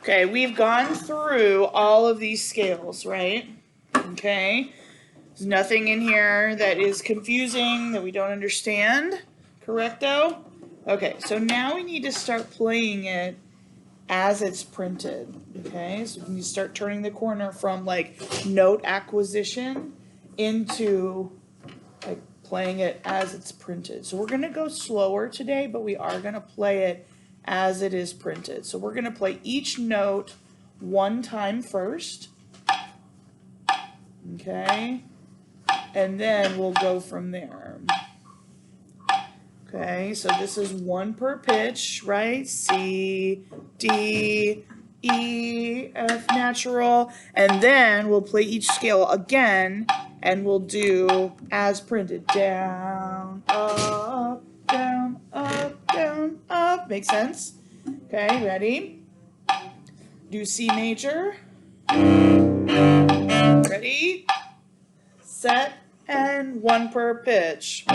Okay, we've gone through all of these scales, right? Okay, there's nothing in here that is confusing, that we don't understand, correcto? Okay, so now we need to start playing it as it's printed, okay? So we start turning the corner from like note acquisition into like playing it as it's printed. So we're gonna go slower today, but we are gonna play it as it is printed. So we're gonna play each note one time first, okay? And then we'll go from there. Okay, so this is one per pitch, right? C, D, E, F natural, and then we'll play each scale again, and we'll do as printed. Down, up, down, up, down, up. Make sense? Okay, ready? Do C major. Ready? Set, and one per pitch.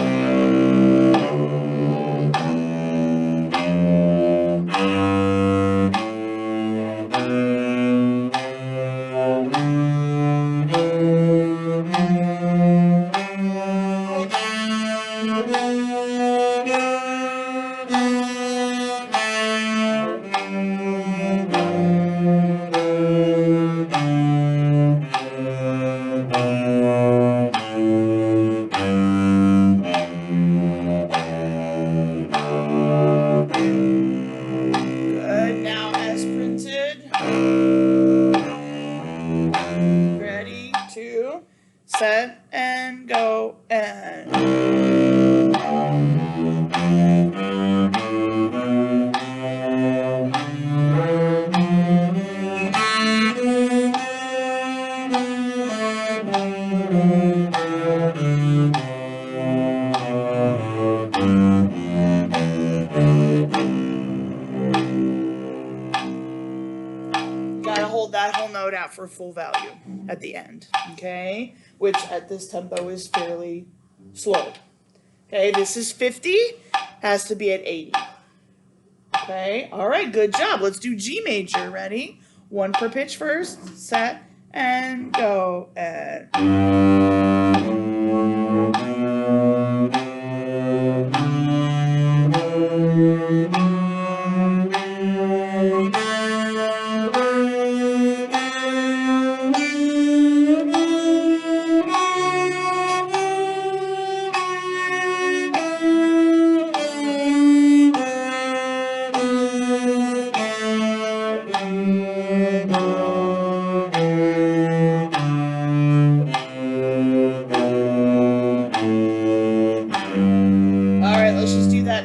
Set and go and gotta hold that whole note out for full value at the end, okay? Which at this tempo is fairly slow. Okay, this is 50, has to be at 80. Okay, all right, good job. Let's do G major, ready? One per pitch first, set, and go, and...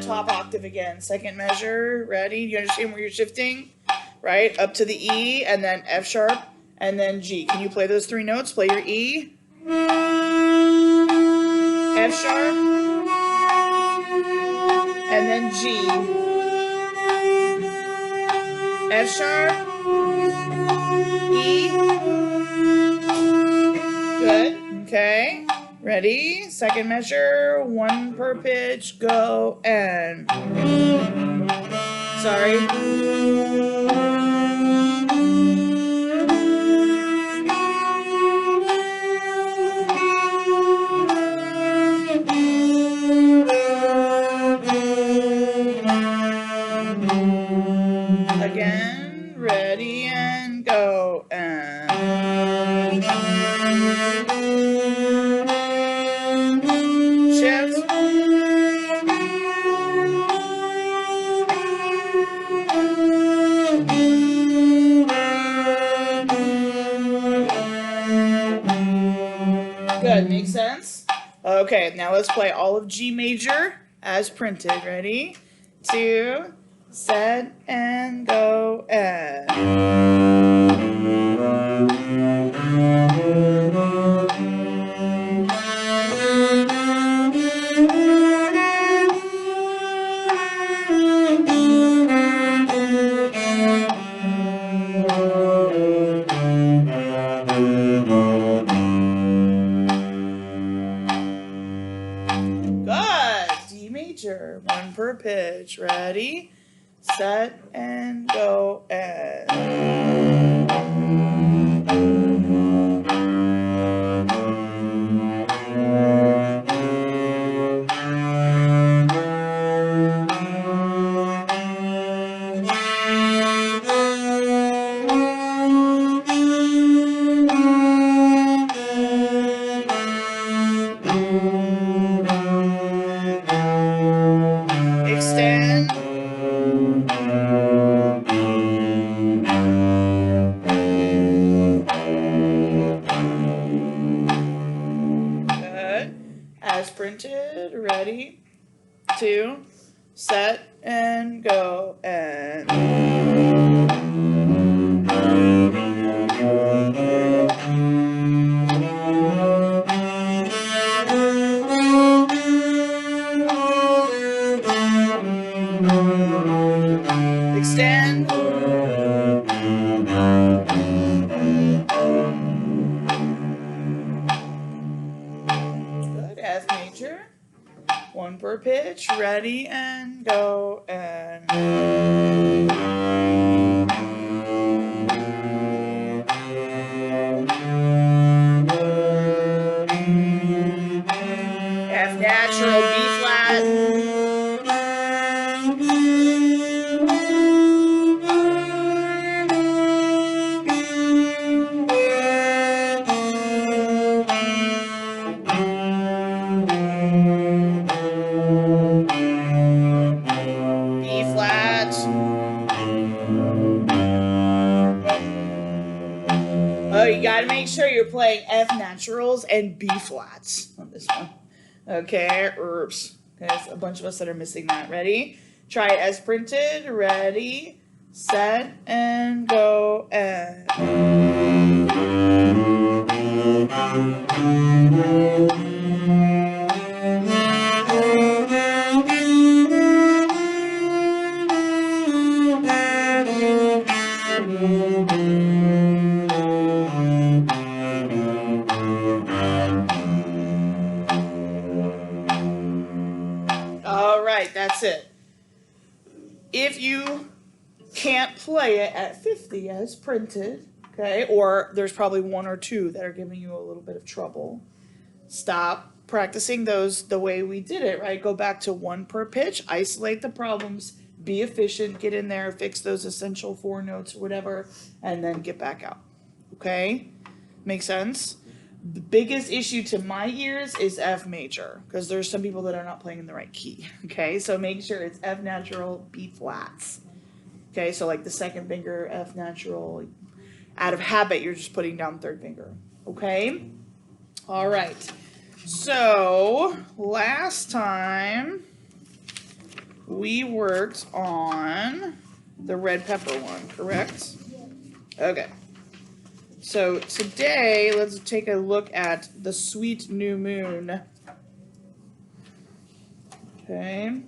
top octave again. Second measure, ready? You understand where you're shifting? Right? Up to the E, and then F sharp, and then G. Can you play those three notes? Play your E, F sharp, and then G. F sharp, E. Good. Okay. Ready? Second measure, one per pitch, go, and... Sorry. Again, ready, and go, and... Good, makes sense? Okay, now let's play all of G major as printed. Ready? 2, set, and go, and... Good. D major, one per pitch. Ready, set, and go, and. Extend. Good. As printed, ready, 2, set, and go, and. Extend. Good. F major. 1 per pitch. Ready, and go, and. F natural, B flat. B flat. Oh, you gotta make sure you're playing F naturals and B flats on this one. Okay, oops. There's a bunch of us that are missing that. Ready? Try it as printed. Ready, set, and go, and. All right, that's it. If you can't play it at 50 as printed, okay, or there's probably 1 or 2 that are giving you a little bit of trouble, stop practicing those the way we did it, right? Go back to 1 per pitch, isolate the problems, be efficient, get in there, fix those essential 4 notes or whatever, and then get back out, okay? Make sense? The biggest issue to my ears is F major, because there's some people that are not playing in the right key, okay? So make sure it's F natural, B flats. Okay, so like the 2nd finger, F natural. Out of habit, you're just putting down 3rd finger, okay? All right, so last time we worked on the red pepper one, correct? Okay. So today, let's take a look at the Sweet New Moon. Okay.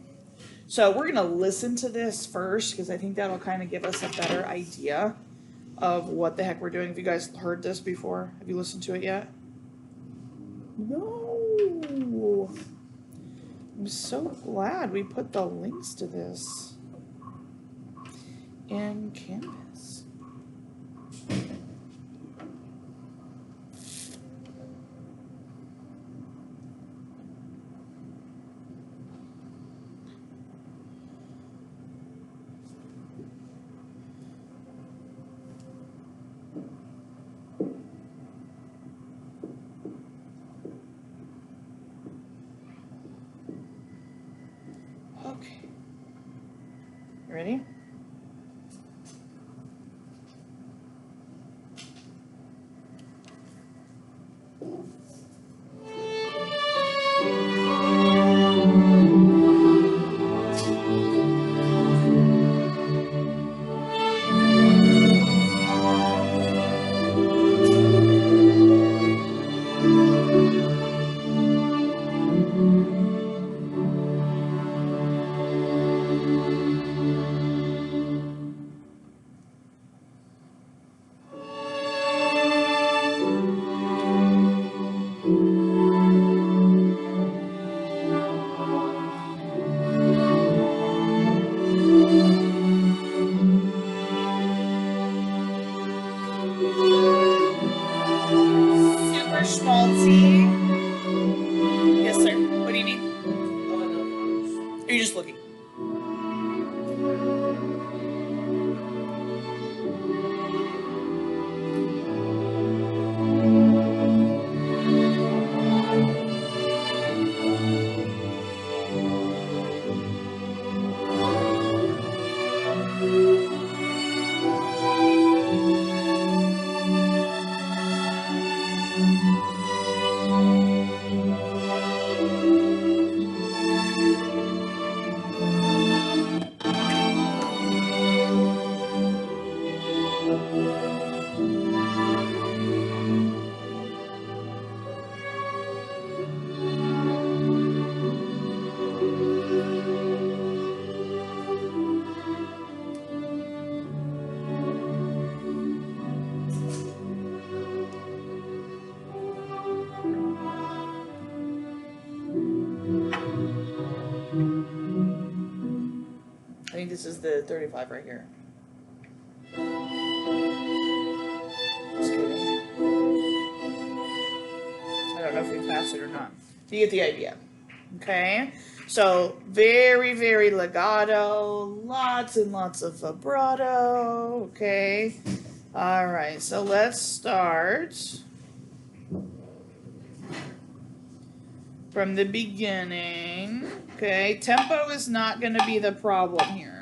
So we're going to listen to this first, because I think that'll kind of give us a better idea of what the heck we're doing. Have you guys heard this before? Have you listened to it yet? No. I'm so glad we put the links to this in Canvas. Okay. You ready? think this is the 35 right here. Just kidding. I don't know if we passed it or not. You get the idea. Okay? So, very, very legato. Lots and lots of vibrato. Okay? Alright, so let's start from the beginning. Okay? Tempo is not going to be the problem here.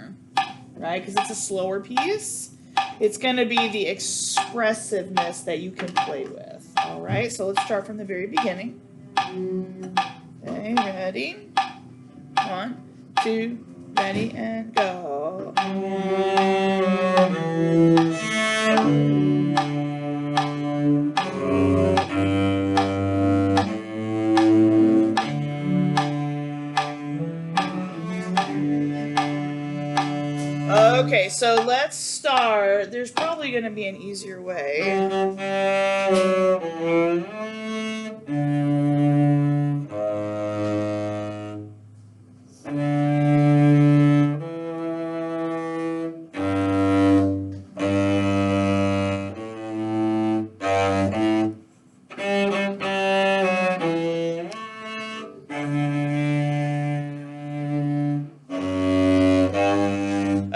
Right? Because it's a slower piece. It's going to be the expressiveness that you can play with. Alright, so let's start from the very beginning. Okay, ready? 1, 2, ready, and go. Okay, so let's start. There's probably going to be an easier way.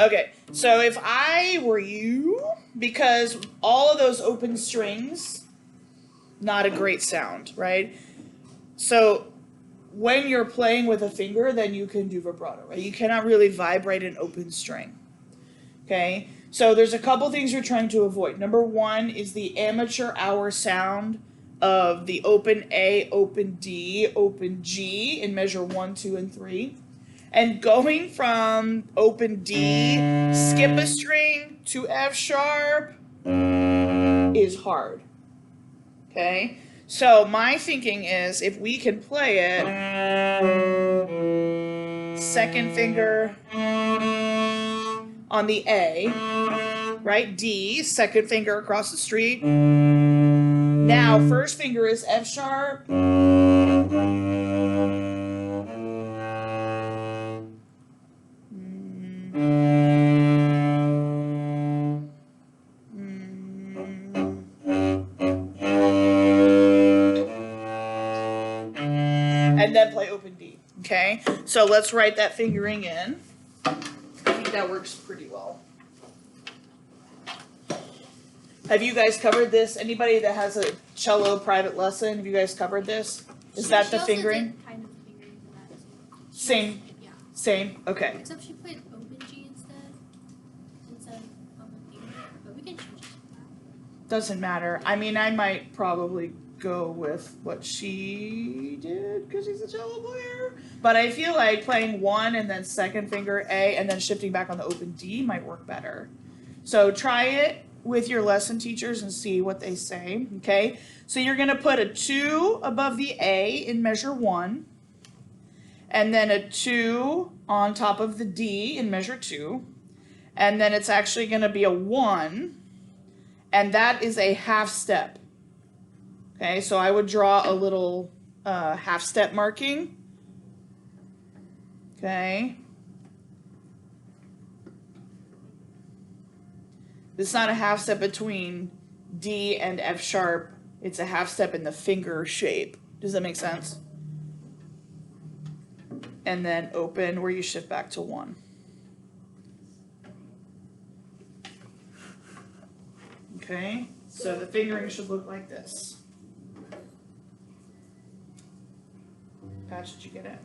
Okay, so if I were you, because all of those open strings, not a great sound, right? So when you're playing with a finger, then you can do vibrato, right? You cannot really vibrate an open string, okay? So there's a couple things you're trying to avoid. Number one is the amateur hour sound of the open A, open D, open G in measure 1, 2, and 3. And going from open D, skip a string to F sharp is hard. Okay? So my thinking is if we can play it, second finger on the A, right? D, second finger across the street. Now first finger is F sharp. And then play open D, okay? So let's write that fingering in. I think that works pretty well. Have you guys covered this? Anybody that has a cello private lesson, have you guys covered this? Is that the fingering? Kind of fingering for that as well. Same? Yeah. Same? Okay. Except she played open G instead of open finger, but we can change it to that. Doesn't matter. I mean, I might probably go with what she did because she's a cello player. But I feel like playing 1 and then second finger A and then shifting back on the open D might work better. So try it with your lesson teachers and see what they say, okay? So you're going to put a 2 above the A in measure 1, and then a 2 on top of the D in measure 2, and then it's actually going to be a 1, and that is a half step. Okay, so I would draw a little half step marking. Okay. It's not a half step between D and F sharp. It's a half step in the finger shape. Does that make sense? And then open where you shift back to 1. Okay, so the fingering should look like this. Patch, did you get it?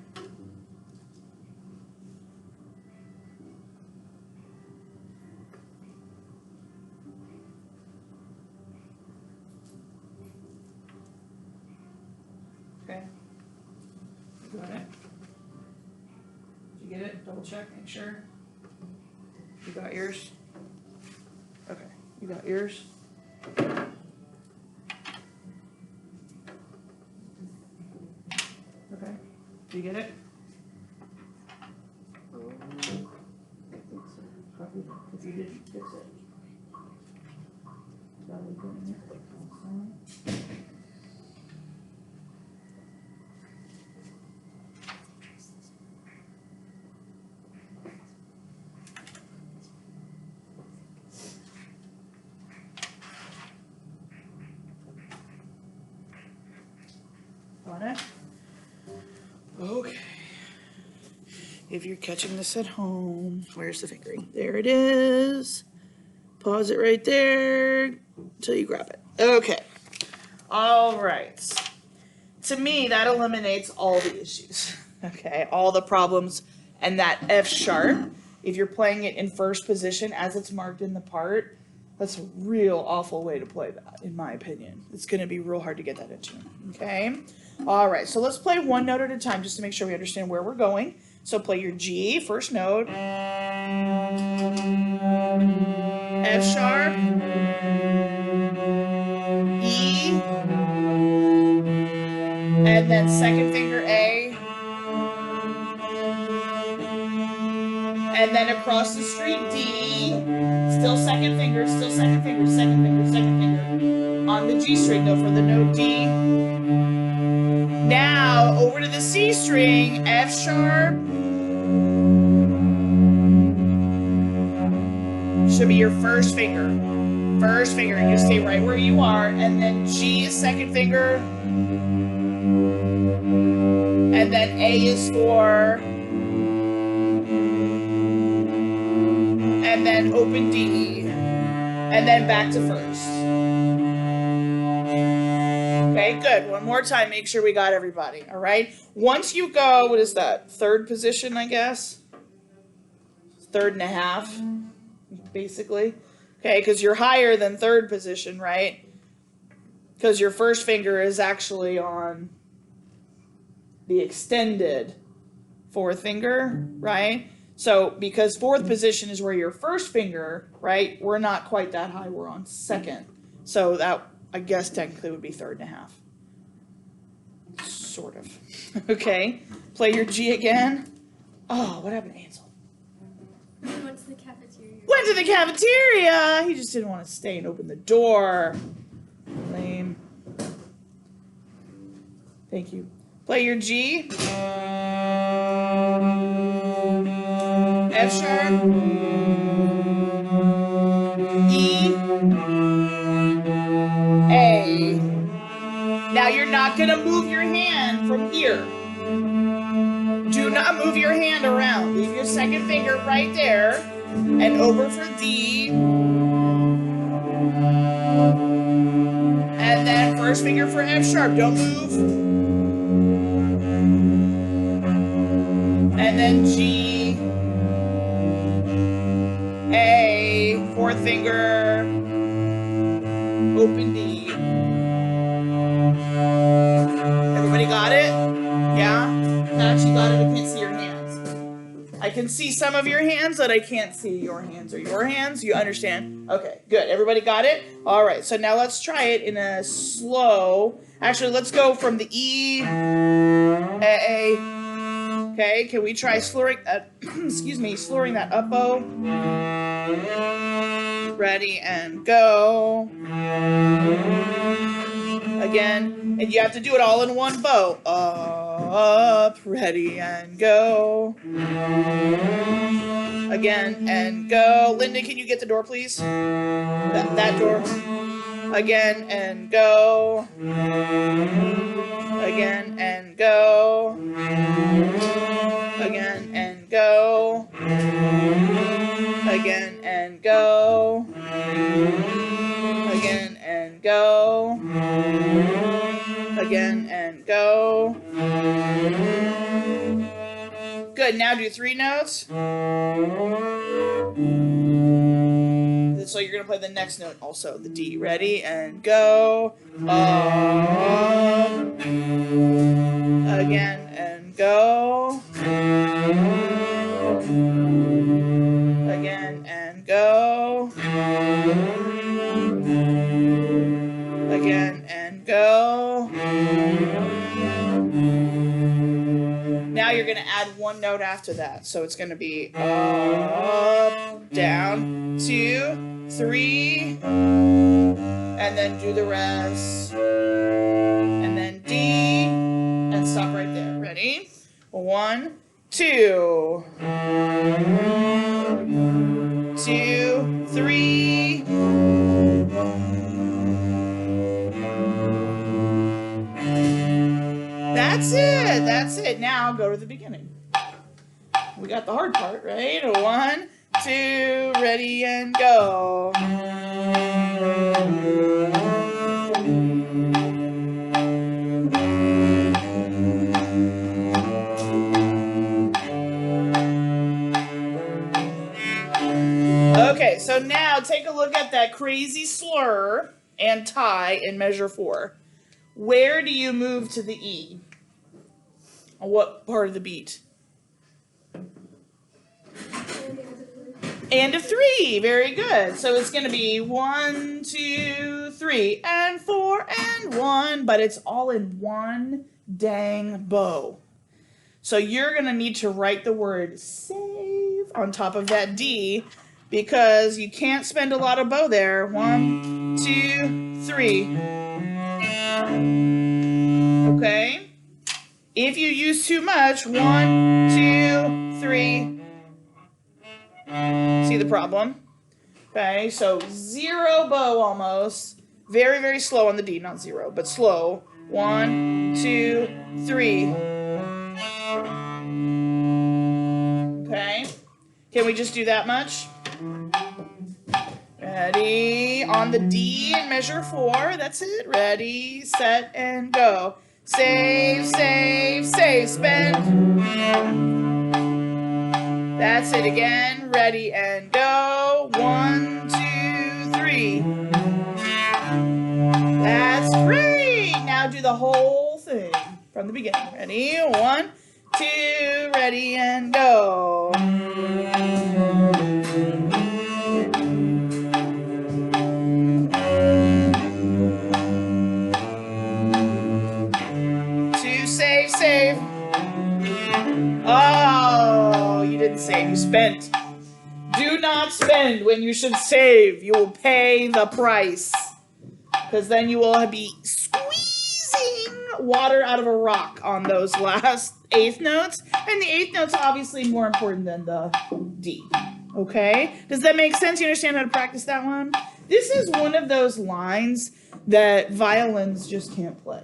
Okay. You got it? Did you get it? Double check, make sure. You got yours? Okay, you got yours? Okay. Do you get it? If you didn't fix it. it. Okay. If you're catching this at home, where's the fingering? There it is. Pause it right there until you grab it. Okay. All right. To me, that eliminates all the issues. Okay, all the problems. And that F sharp, if you're playing it in first position as it's marked in the part, that's a real awful way to play that, in my opinion. It's going to be real hard to get that into. Okay? All right, so let's play one note at a time just to make sure we understand where we're going. So play your G, first note. F sharp. E. And then second finger A. And then across the street, D, still second finger, second finger, second finger, on the G string, though, for the note D. Now, over to the C string, F sharp. Should be your first finger. First finger, and you stay right where you are, and then G is second finger. And then A is for... and then open D, and then back to first. Okay, good. One more time, make sure we got everybody, all right? Once you go, what is that, third position, I guess? Third and a half, basically. Okay, because you're higher than third position, right? Because your first finger is actually on the extended fourth finger, right? So, because fourth position is where your first finger, right, we're not quite that high, we're on second. So that, I guess, technically would be third and a half. Sort of. Okay, play your G again. Oh, what happened to Ansel? He went to the cafeteria. Went to the cafeteria! He just didn't want to stay and open the door. Lame. Thank you. Play your G. F sharp, E, A. Now you're not going to move your hand from here. Do not move your hand around. Leave your second finger right there and over for D. And then first finger for F sharp. Don't move. And then G. A, fourth finger, open D. Everybody got it? Yeah? Pat, you got it? I can't see your hands. I can see some of your hands, but I can't see your hands. Or your hands? You understand? Okay, good. Everybody got it? All right, so now let's try it in a slow... Actually, let's go from the E, A. Okay, can we try slurring that, excuse me, slurring that up bow? Ready and go. Again, and you have to do it all in one bow. Up, ready and go. Again and go. Linda, can you get the door, please? That door. Again and go. Again and go. Again and go. Again and go. Again and go. Again and go. Good, now do 3 notes. So you're going to play the next note also, the D. Ready and go. Up. Again and go. Again and go. Again and go. Now you're going to add 1 note after that. So it's going to be up, down, 2, 3, and then do the rest. And then D, and stop right there. Ready? 1, 2. 2, 3. That's it. That's it. Now go to the beginning. We got the hard part, right? 1, 2, ready and go. Okay, so now take a look at that crazy slur and tie in measure 4. Where do you move to the E? On what part of the beat? And of 3. Very good. So it's going to be 1, 2, 3, and 4, and 1, but it's all in one dang bow. So you're going to need to write the word save on top of that D because you can't spend a lot of bow there. 1, 2, 3. Okay? If you use too much, 1, 2, 3. See the problem? Okay, so 0 bow almost. Very, very slow on the D, not 0, but slow. 1, 2, 3. Okay, can we just do that much? Ready, on the D in measure 4, that's it. Ready, set, and go. Save, save, save, spend. That's it again. Ready and go. 1, 2, 3. That's great. Now do the whole thing from the beginning. Ready? 1, 2, ready and go. Save, save. Oh, you didn't save, you spent. Do not spend when you should save. You will pay the price. Because then you will be squeezing water out of a rock on those last 8th notes. And the 8th note's obviously more important than the D. Okay? Does that make sense? You understand how to practice that one? This is one of those lines that violins just can't play.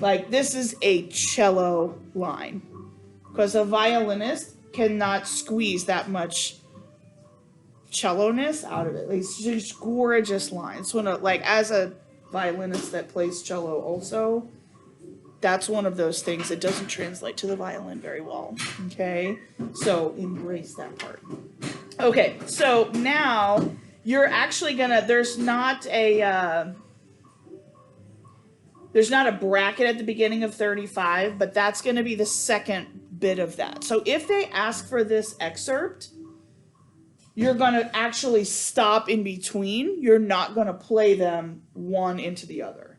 Like, this is a cello line. Because a violinist cannot squeeze that much cello-ness out of it. It's just gorgeous lines. So, like, as a violinist that plays cello also, that's one of those things that doesn't translate to the violin very well. Okay? So, embrace that part. Okay, so now you're actually gonna, there's not a bracket at the beginning of 35, but that's going to be the second bit of that. So if they ask for this excerpt, you're going to actually stop in between. You're not going to play them one into the other,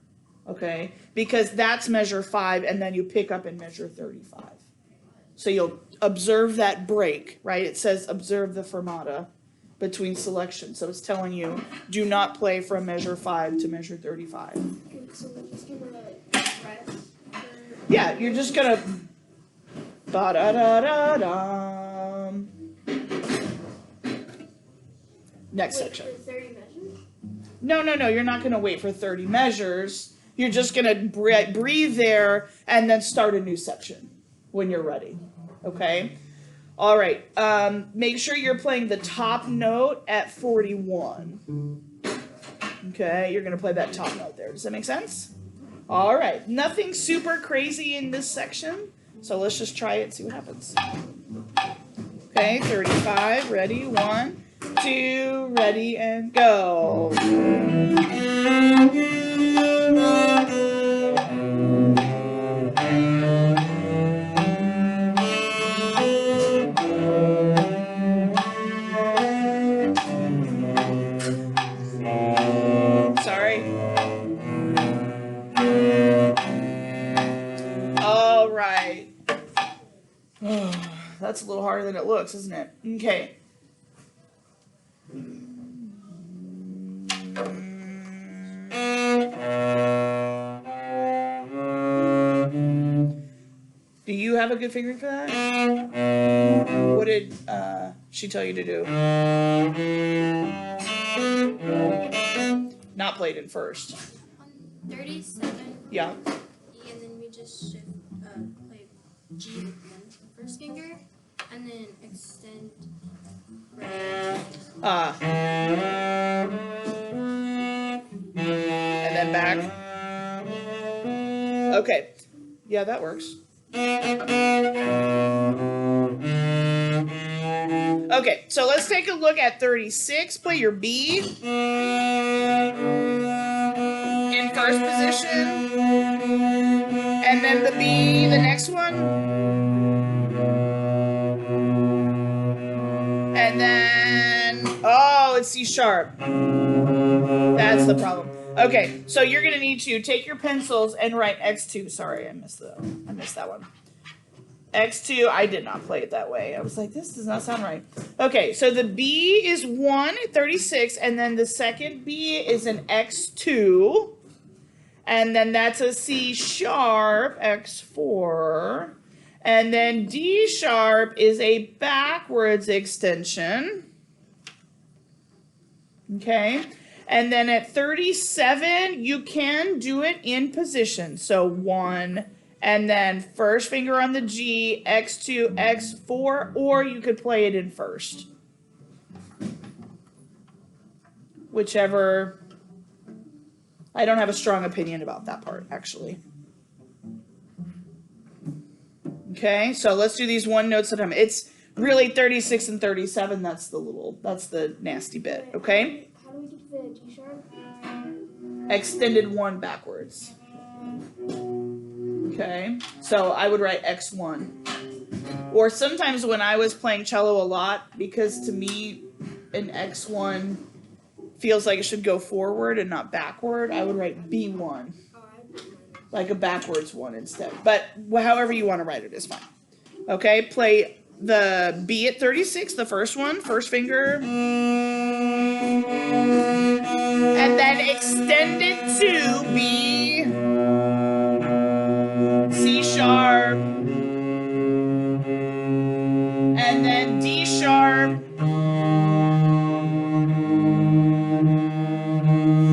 okay? Because that's measure 5, and then you pick up in measure 35. So you'll observe that break, right? It says observe the fermata between selections. So it's telling you, do not play from measure 5 to measure 35. So we're just gonna rest. Yeah, you're just gonna ba-da-da-da-dum. Next section. For 30 measures? No, you're not gonna wait for 30 measures. You're just gonna breathe there and then start a new section when you're ready. Okay? All right. Make sure you're playing the top note at 41. Okay, you're going to play that top note there. Does that make sense? All right. Nothing super crazy in this section. So let's just try it and see what happens. Okay, 35. Ready? 1, 2, ready, and go. That's a little harder than it looks, isn't it? Okay. Do you have a good fingering for that? What did she tell you to do? Not played in first. On 37. Yeah. And then we just shift, play G with one first finger, and then extend right. And then back. Okay. Yeah, that works. Okay, so let's take a look at 36. Play your B in first position. And then the B, the next one. And then, oh, it's C sharp. That's the problem. Okay, so you're going to need to take your pencils and write X2. Sorry, I missed that one. X2, I did not play it that way. I was like, this does not sound right. Okay, so the B is 1 at 36, and then the second B is an X2. And then that's a C sharp, X4. And then D sharp is a backwards extension. Okay. And then at 37, you can do it in position. So 1, and then first finger on the G, X2, X4, or you could play it in first. Whichever. I don't have a strong opinion about that part, actually. Okay, so let's do these one notes at a time. It's really 36 and 37. That's the nasty bit, okay? How do we get to the G sharp? Extended 1 backwards. Okay, so I would write X1. Or sometimes when I was playing cello a lot, because to me, an X1 feels like it should go forward and not backward, I would write B1. Like a backwards one instead. But however you want to write it is fine. Okay, play the B at 36, the first one, first finger. And then extend it to B, C sharp, and then D sharp.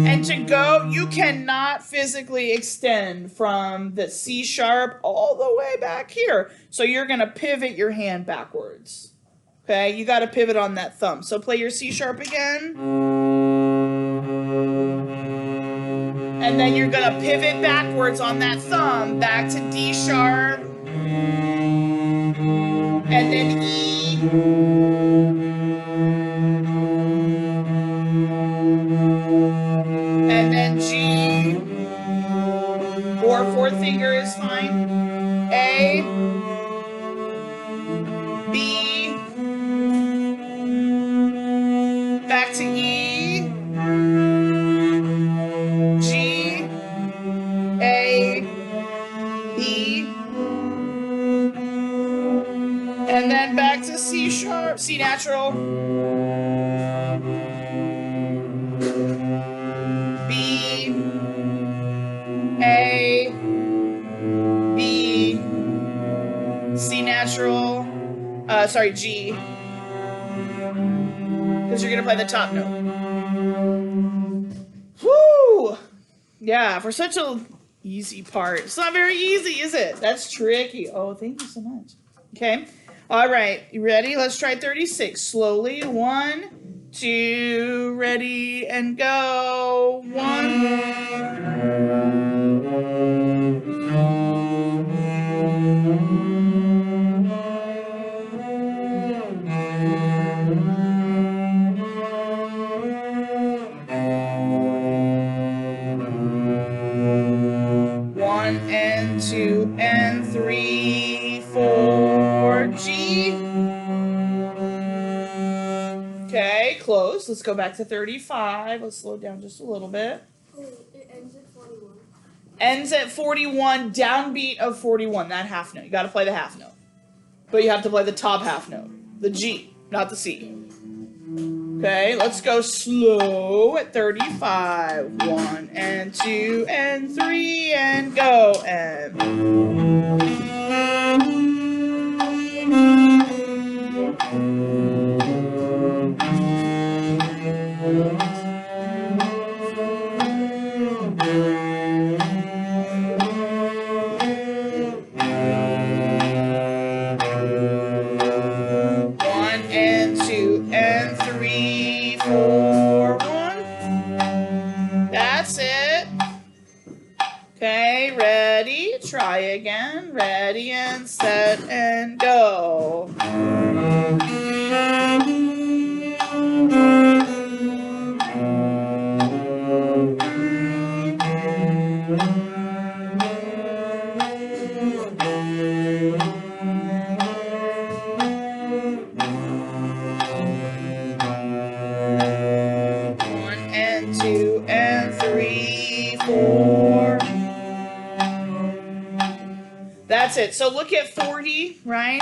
And to go, you cannot physically extend from the C sharp all the way back here. So you're going to pivot your hand backwards. Okay, you got to pivot on that thumb. So play your C sharp again. And then you're going to pivot backwards on that thumb back to D sharp. And then E. And then G, or fourth finger is fine. A, B, back to E, G, A, B, and then back to C sharp, C natural. B, A, B, C natural, G, because you're going to play the top note. Woo! Yeah, for such a easy part. It's not very easy, is it? That's tricky. Oh, thank you so much. Okay. All right. You ready? Let's try 36. Slowly. 1, 2, ready, and go. 1. And 2 and 3, 4, G. Okay, close. Let's go back to 35. Let's slow down just a little bit. Oh, it ends at 41. Ends at 41, downbeat of 41, that half note. You got to play the half note. But you have to play the top half note. The G, not the C. Okay, let's go slow at 35. 1 and 2 and 3 and go. 2, and 3, 4, 1. That's it. Okay, ready, try again. Ready and set and go. That's it. So look at 40, right?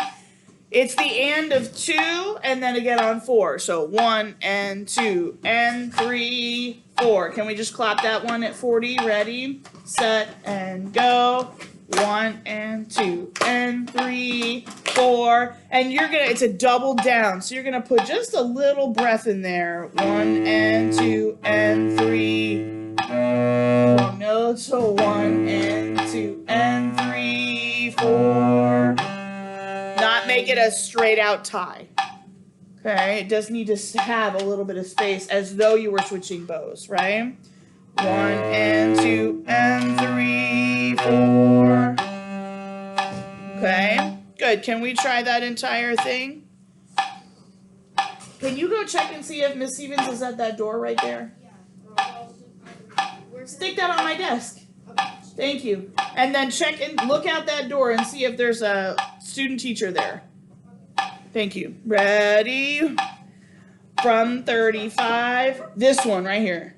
It's the and of 2 and then again on 4. So 1 and 2 and 3, 4. Can we just clap that one at 40? Ready, set, and go. 1 and 2 and 3, 4. And you're gonna, it's a double down. So you're gonna put just a little breath in there. 1 and 2 and 3. Wrong note. So 1 and 2 and 3, 4. Not make it a straight out tie. Okay, it does need to have a little bit of space as though you were switching bows, right? 1 and 2 and 3, 4. Okay, good. Can we try that entire thing? Can you go check and see if Miss Stevens is at that door right there? Stick that on my desk. Thank you. And then check and look out that door and see if there's a student teacher there. Thank you. Ready? From 35. This one right here.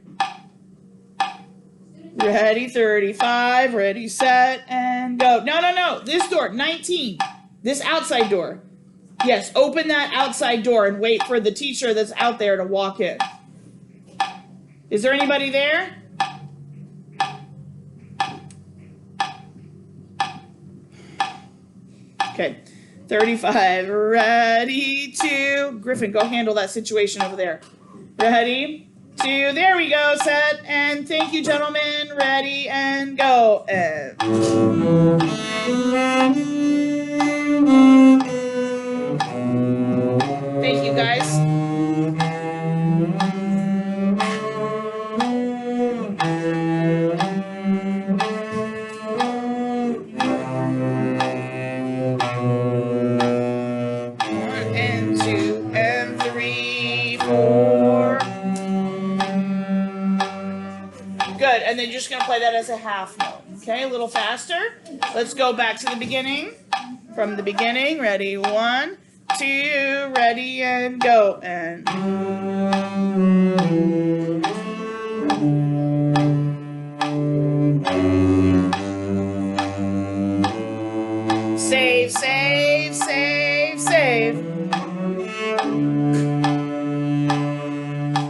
Ready, 35. Ready, set, and go. No, no, no. This door, 19. This outside door. Yes, open that outside door and wait for the teacher that's out there to walk in. Is there anybody there? Okay, 35, ready, 2, Griffin, go handle that situation over there. Ready, 2, there we go, set, and thank you, gentlemen, ready, and go, and... Thank you, guys. Good, and then you're just going to play that as a half note. Okay, a little faster. Let's go back to the beginning. From the beginning, ready, 1, 2, ready, and go. And save, save, save, save.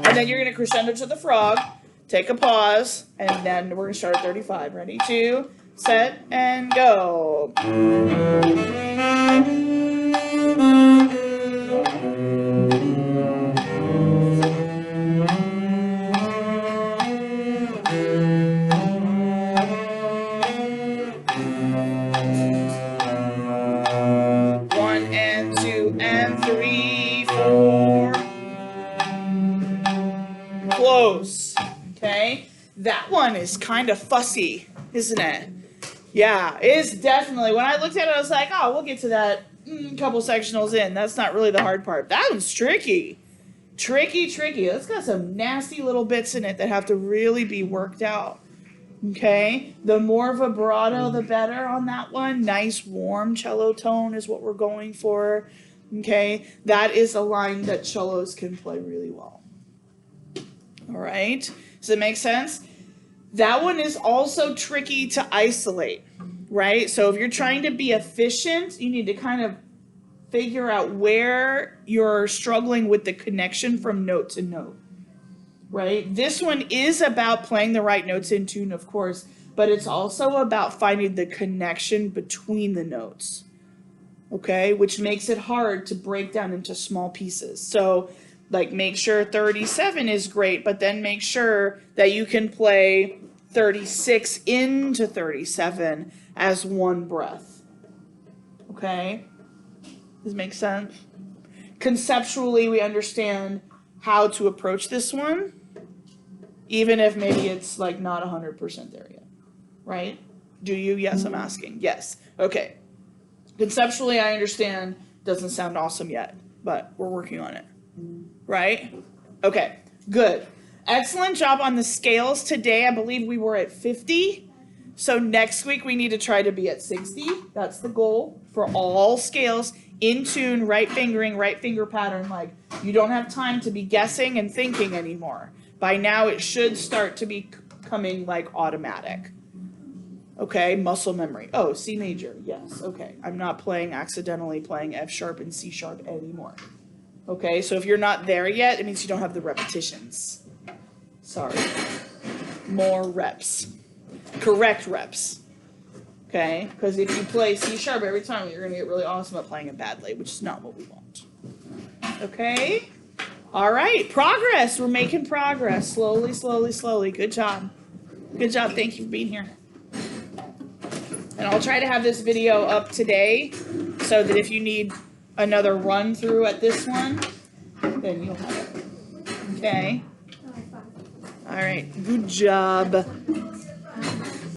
And then you're going to crescendo to the frog. Take a pause, and then we're going to start at 35. Ready, 2, set, and go. One and 2 and 3, 4. Close. Okay, that one is kind of fussy, isn't it? Yeah, it's definitely, when I looked at it, I was like, oh, we'll get to that couple sectionals in. That's not really the hard part. That one's tricky. Tricky, tricky. It's got some nasty little bits in it that have to really be worked out. Okay, the more vibrato, the better on that one. Nice, warm cello tone is what we're going for. Okay, that is a line that cellos can play really well. All right. Does it make sense? That one is also tricky to isolate, right? So if you're trying to be efficient, you need to kind of figure out where you're struggling with the connection from note to note, right? This one is about playing the right notes in tune, of course, but it's also about finding the connection between the notes, okay? Which makes it hard to break down into small pieces. So like make sure 37 is great, but then make sure that you can play 36 into 37 as one breath. Okay? Does it make sense? conceptually we understand how to approach this one, even if maybe it's like not 100% there yet, right? Do you? Yes, I'm asking. Yes. Okay. Conceptually, I understand. Doesn't sound awesome yet, but we're working on it, right? Okay, good. Excellent job on the scales today. I believe we were at 50. So next week we need to try to be at 60. That's the goal for all scales. In tune, right fingering, right finger pattern. Like, you don't have time to be guessing and thinking anymore. By now it should start to be becoming like automatic. Okay, muscle memory. Oh, C major. Yes. Okay. I'm not accidentally playing F sharp and C sharp anymore. Okay, so if you're not there yet, it means you don't have the repetitions. Sorry. More reps. Correct reps. Okay, because if you play C sharp every time, you're going to get really awesome at playing it badly, which is not what we want. Okay? All right, progress. We're making progress. Slowly, slowly, slowly. Good job. Good job. Thank you for being here. And I'll try to have this video up today so that if you need another run through at this one, then you'll have it. Okay? All right. Good job.